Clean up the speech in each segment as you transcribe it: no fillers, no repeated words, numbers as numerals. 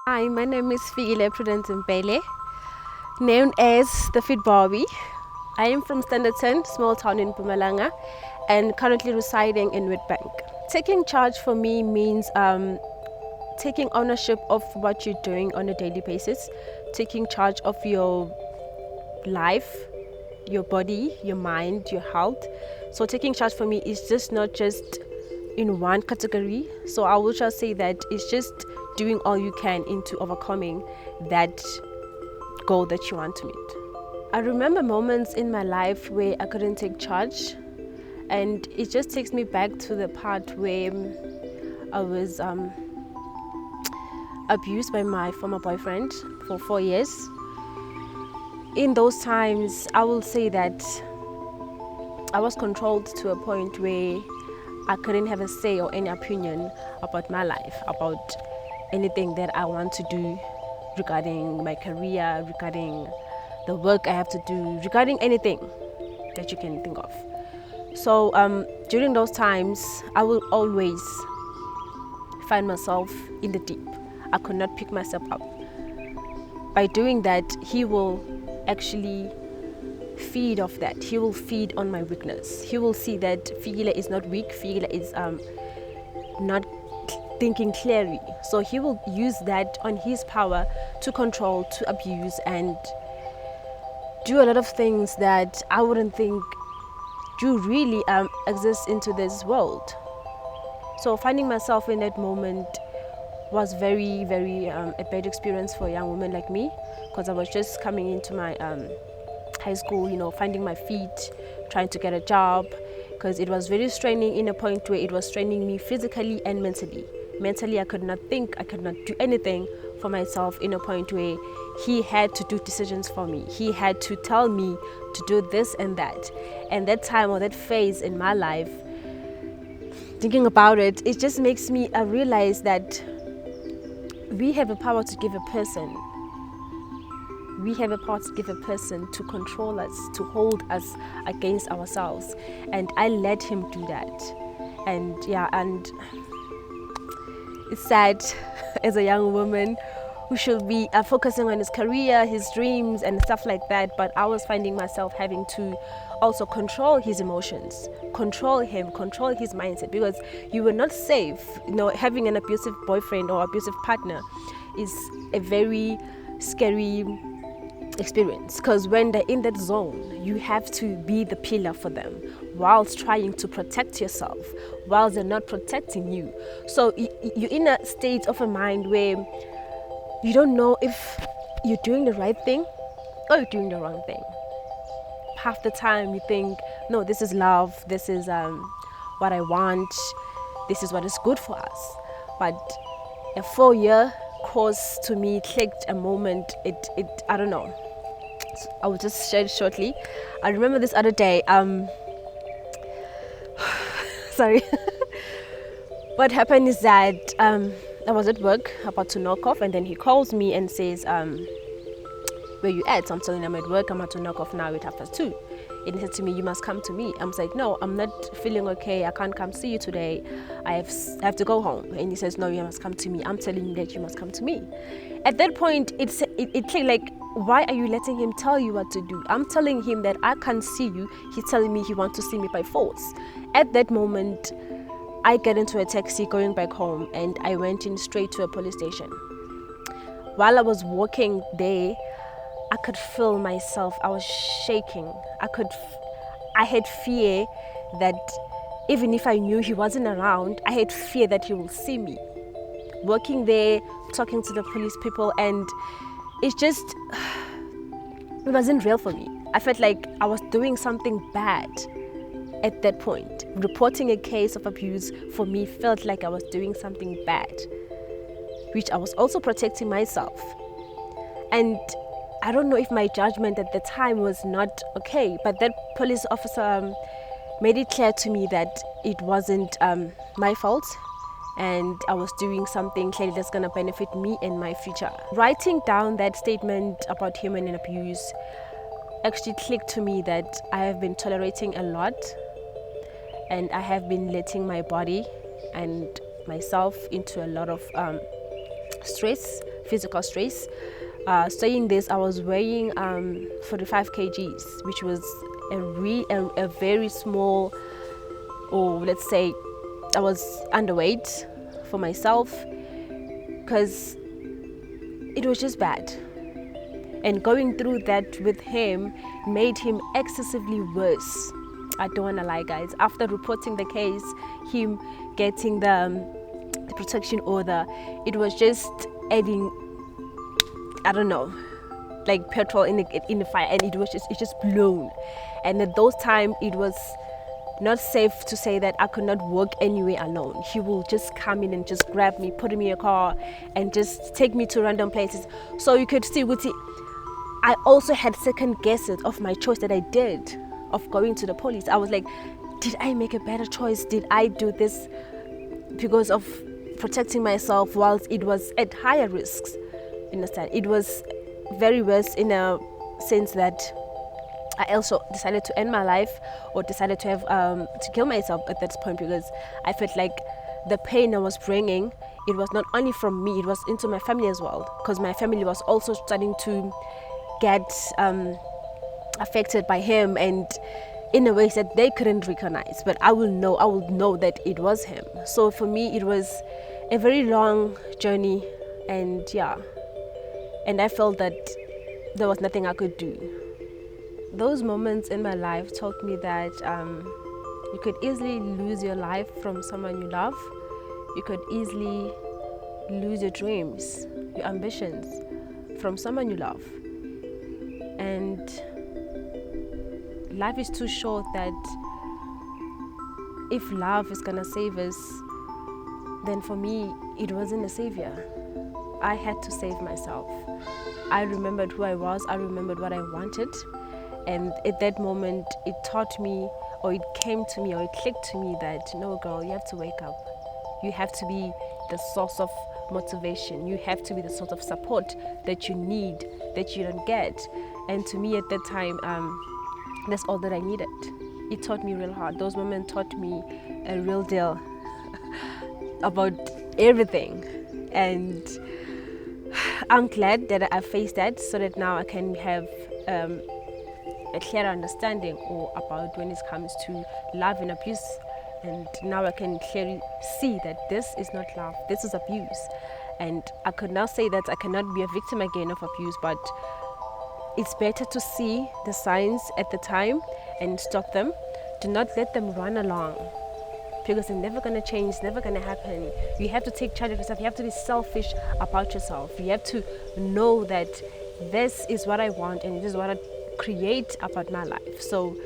Hi, my name is Fikile Mbele, known as the Fit Barbie. I am from Standard 10, small town in Mpumalanga, and currently residing in Witbank. Taking charge for me means taking ownership of what you're doing on a daily basis, taking charge of your life, your body, your mind, your health. So taking charge for me is just not just in one category. So I will just say that it's just doing all you can into overcoming that goal that you want to meet. I remember moments in my life where I couldn't take charge, and it just takes me back to the part where I was abused by my former boyfriend for 4 years. In those times, I will say that I was controlled to a point where I couldn't have a say or any opinion about my life, about anything that I want to do regarding my career, regarding the work I have to do, regarding anything that you can think of. So during those times, I will always find myself in the deep. I could not pick myself up. By doing that, he will actually feed off that. He will feed on my weakness. He will see that Fikile is not weak, Fikile is not thinking clearly. So he will use that on his power to control, to abuse, and do a lot of things that I wouldn't think do really exist into this world. So finding myself in that moment was very, very a bad experience for a young woman like me, because I was just coming into my high school, finding my feet, trying to get a job, because it was very straining in a point where it was straining me physically and mentally. Mentally, I could not think, I could not do anything for myself, in a point where he had to do decisions for me. He had to tell me to do this and that. And that time or that phase in my life, thinking about it, it just makes me realize that we have a power to give a person. We have a power to give a person to control us, to hold us against ourselves. And I let him do that. And it's sad as a young woman who should be focusing on his career, his dreams and stuff like that. But I was finding myself having to also control his emotions, control him, control his mindset, because you were not safe. Having an abusive boyfriend or abusive partner is a very scary experience, because when they're in that zone, you have to be the pillar for them whilst trying to protect yourself, whilst they're not protecting you. So you're in a state of a mind where you don't know if you're doing the right thing or you're doing the wrong thing. Half the time you think, no, this is love, this is what I want, this is what is good for us. But a 4-year course to me clicked a moment. I don't know. I will just share it shortly. I remember this other day, sorry. What happened is that I was at work about to knock off, and then he calls me and says, where you at? So I'm telling him I'm at work, I'm about to knock off now at 2:30. And he said to me, you must come to me. I'm like, no, I'm not feeling okay, I can't come see you today, I have to go home. And he says, no, you must come to me, I'm telling you that you must come to me. At that point, it clicked, like why are you letting him tell you what to do? I'm telling him that I can't see you. He's telling me he wants to see me by force. At that moment, I get into a taxi going back home, and I went in straight to a police station. While I was walking there, I could feel myself. I was shaking. I had fear that even if I knew he wasn't around, I had fear that he will see me. Walking there, talking to the police people, and it wasn't real for me. I felt like I was doing something bad at that point. Reporting a case of abuse for me felt like I was doing something bad, which I was also protecting myself. And I don't know if my judgment at the time was not okay, but that police officer made it clear to me that it wasn't my fault, and I was doing something clearly that's going to benefit me and my future. Writing down that statement about human abuse actually clicked to me that I have been tolerating a lot, and I have been letting my body and myself into a lot of stress, physical stress. Saying this, I was weighing 45 kgs, which was a very small, or let's say I was underweight for myself, because it was just bad. And going through that with him made him excessively worse. I don't want to lie, guys. After reporting the case, him getting the protection order, it was just adding, I don't know, like petrol in the fire, and it just blown. And at those times, it was not safe to say that I could not walk anywhere alone. He will just come in and just grab me, put me in a car, and just take me to random places. So you could see, I also had second guesses of my choice that I did of going to the police. I was like, did I make a better choice? Did I do this because of protecting myself whilst it was at higher risks? Understand? It was very worse in a sense that I also decided to end my life, or decided to have to kill myself at that point, because I felt like the pain I was bringing, it was not only from me, it was into my family as well, because my family was also starting to get affected by him, and in a way that they couldn't recognize, but I will know that it was him. So for me, it was a very long journey, and I felt that there was nothing I could do. Those moments in my life taught me that you could easily lose your life from someone you love. You could easily lose your dreams, your ambitions from someone you love. And life is too short that if love is gonna save us, then for me, it wasn't a savior. I had to save myself. I remembered who I was, I remembered what I wanted. And at that moment, it taught me, or it came to me, or it clicked to me that, no, girl, you have to wake up. You have to be the source of motivation. You have to be the sort of support that you need, that you don't get. And to me at that time, that's all that I needed. It taught me real hard. Those moments taught me a real deal about everything. And I'm glad that I faced that, so that now I can have a clearer understanding about when it comes to love and abuse. And now I can clearly see that this is not love, this is abuse. And I could now say that I cannot be a victim again of abuse, but it's better to see the signs at the time and stop them. Do not let them run along, because they're never going to change, it's never going to happen. You have to take charge of yourself. You have to be selfish about yourself. You have to know that this is what I want and this is what I create about my life. So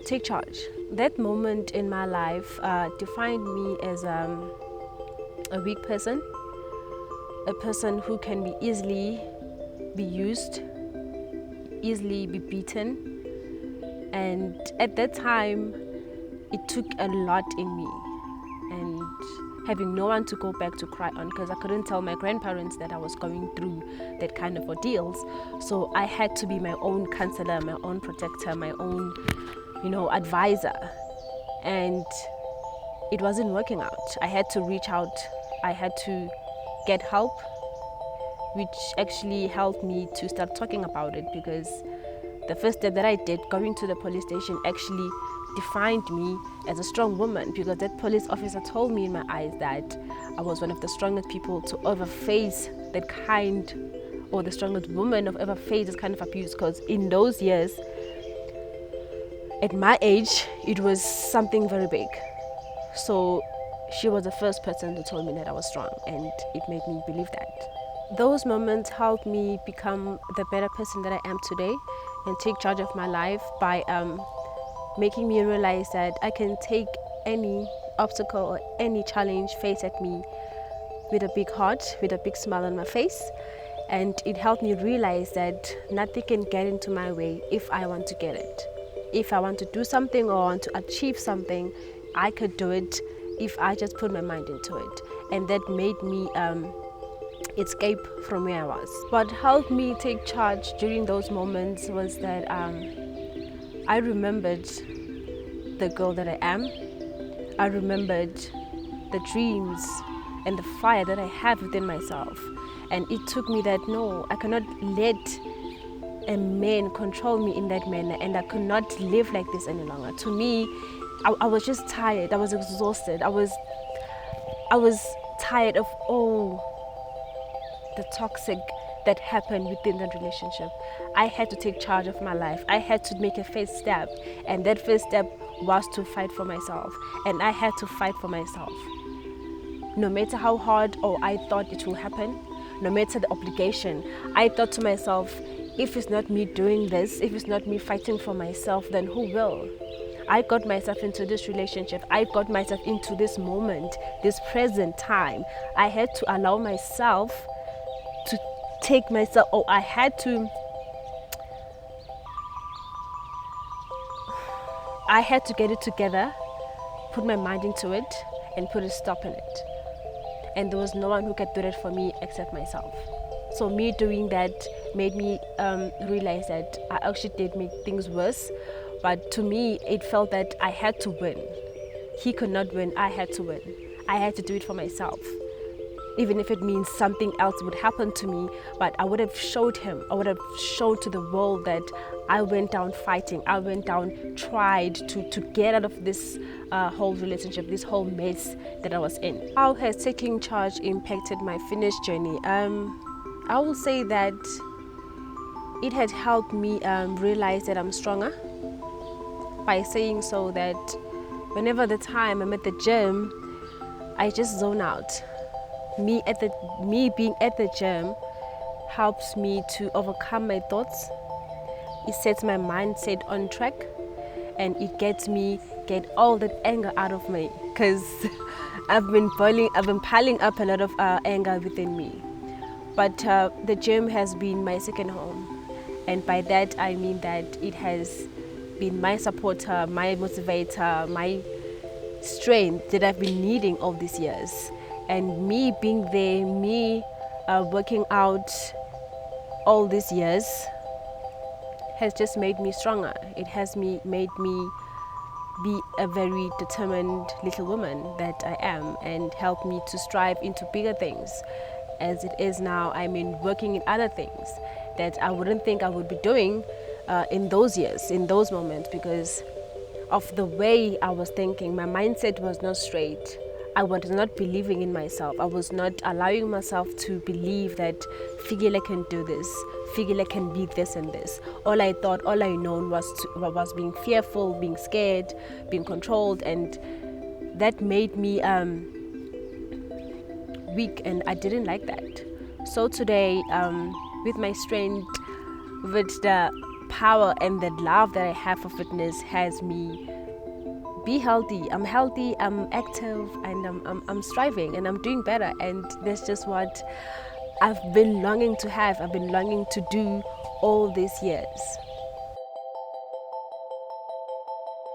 take charge. That moment in my life defined me as a weak person, a person who can be easily be used, easily be beaten. And at that time, it took a lot in me, and having no one to go back to cry on, because I couldn't tell my grandparents that I was going through that kind of ordeals. So I had to be my own counselor, my own protector, my own, advisor. And it wasn't working out. I had to reach out. I had to get help. which actually helped me to start talking about it, because the first step that I did, going to the police station, actually defined me as a strong woman, because that police officer told me in my eyes that I was one of the strongest people to ever face that kind, or the strongest woman of ever faced this kind of abuse. Because in those years, at my age, it was something very big. So she was the first person who told me that I was strong, and it made me believe that. Those moments helped me become the better person that I am today, and take charge of my life by making me realize that I can take any obstacle or any challenge faced at me with a big heart, with a big smile on my face. And it helped me realize that nothing can get into my way if I want to get it. If I want to do something or want to achieve something, I could do it if I just put my mind into it. And that made me escape from where I was. What helped me take charge during those moments was that I remembered the girl that I am. I remembered the dreams and the fire that I have within myself. And it took me that, no, I cannot let a man control me in that manner, and I could not live like this any longer. To me, I was just tired. I was exhausted. I was tired of all the toxic that happened within that relationship. I had to take charge of my life. I had to make a first step, and that first step was to fight for myself. And I had to fight for myself. No matter how hard or I thought it will happen, no matter the obligation, I thought to myself, if it's not me doing this, if it's not me fighting for myself, then who will? I got myself into this relationship. I got myself into this moment, this present time. I had to allow myself to take myself, or I had to get it together, put my mind into it, and put a stop in it. And there was no one who could do that for me except myself. So me doing that made me realize that I actually did make things worse. But to me, it felt that I had to win. He could not win, I had to win. I had to do it for myself. Even if it means something else would happen to me, but I would have showed him, I would have shown to the world that I went down fighting, I went down, tried to get out of this whole relationship, this whole mess that I was in. How has taking charge impacted my fitness journey? I will say that it had helped me realize that I'm stronger, by saying so that whenever the time I'm at the gym, I just zone out. Me being at the gym helps me to overcome my thoughts. It sets my mindset on track, and it gets all that anger out of me, because I've been piling up a lot of anger within me. But the gym has been my second home, and by that I mean that it has been my supporter, my motivator, my strength that I've been needing all these years. And me being there, me working out all these years has just made me stronger. It has made me be a very determined little woman that I am, and helped me to strive into bigger things. As it is now, I mean, working in other things that I wouldn't think I would be doing in those years, in those moments, because of the way I was thinking. My mindset was not straight. I was not believing in myself. I was not allowing myself to believe that Fikile can do this, Fikile can be this and this. All I thought, all I known was being fearful, being scared, being controlled, and that made me weak, and I didn't like that. So today, with my strength, with the power and the love that I have for fitness, has me be healthy. I'm healthy, I'm active, and I'm striving, and I'm doing better. And that's just what I've been longing to have. I've been longing to do all these years.